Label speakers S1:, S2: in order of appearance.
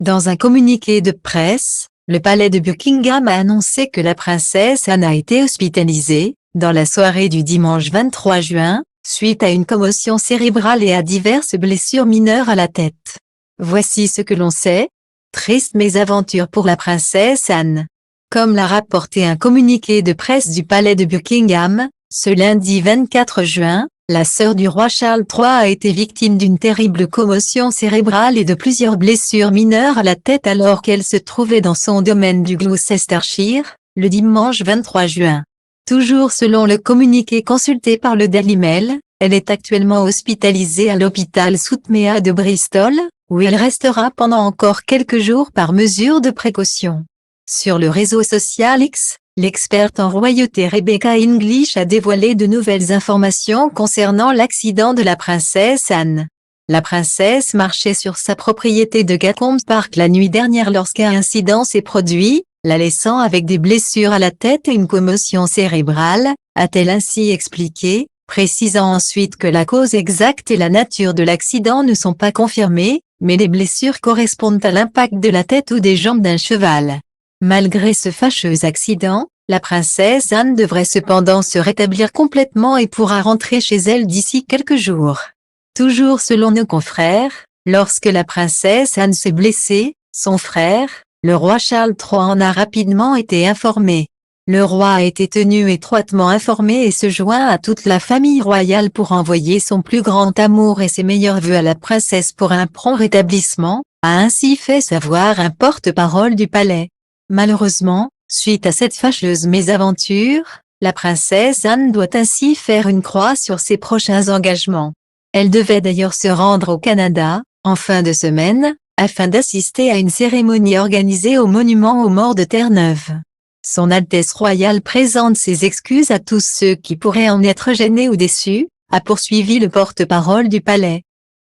S1: Dans un communiqué de presse, le palais de Buckingham a annoncé que la princesse Anne a été hospitalisée, dans la soirée du dimanche 23 juin, suite à une commotion cérébrale et à diverses blessures mineures à la tête. Voici ce que l'on sait. Triste mésaventure pour la princesse Anne. Comme l'a rapporté un communiqué de presse du palais de Buckingham, ce lundi 24 juin, la sœur du roi Charles III a été victime d'une terrible commotion cérébrale et de plusieurs blessures mineures à la tête alors qu'elle se trouvait dans son domaine du Gloucestershire, le dimanche 23 juin. Toujours selon le communiqué consulté par le Daily Mail, elle est actuellement hospitalisée à l'hôpital Soutmea de Bristol, où elle restera pendant encore quelques jours par mesure de précaution. Sur le réseau social X, l'experte en royauté Rebecca English a dévoilé de nouvelles informations concernant l'accident de la princesse Anne. La princesse marchait sur sa propriété de Gatcombe Park la nuit dernière lorsqu'un incident s'est produit, la laissant avec des blessures à la tête et une commotion cérébrale, a-t-elle ainsi expliqué, précisant ensuite que la cause exacte et la nature de l'accident ne sont pas confirmées, mais les blessures correspondent à l'impact de la tête ou des jambes d'un cheval. Malgré ce fâcheux accident, la princesse Anne devrait cependant se rétablir complètement et pourra rentrer chez elle d'ici quelques jours. Toujours selon nos confrères, lorsque la princesse Anne s'est blessée, son frère, le roi Charles III en a rapidement été informé. Le roi a été tenu étroitement informé et se joint à toute la famille royale pour envoyer son plus grand amour et ses meilleurs vœux à la princesse pour un prompt rétablissement, a ainsi fait savoir un porte-parole du palais. Malheureusement, suite à cette fâcheuse mésaventure, la princesse Anne doit ainsi faire une croix sur ses prochains engagements. Elle devait d'ailleurs se rendre au Canada, en fin de semaine, afin d'assister à une cérémonie organisée au monument aux morts de Terre-Neuve. Son Altesse royale présente ses excuses à tous ceux qui pourraient en être gênés ou déçus, a poursuivi le porte-parole du palais.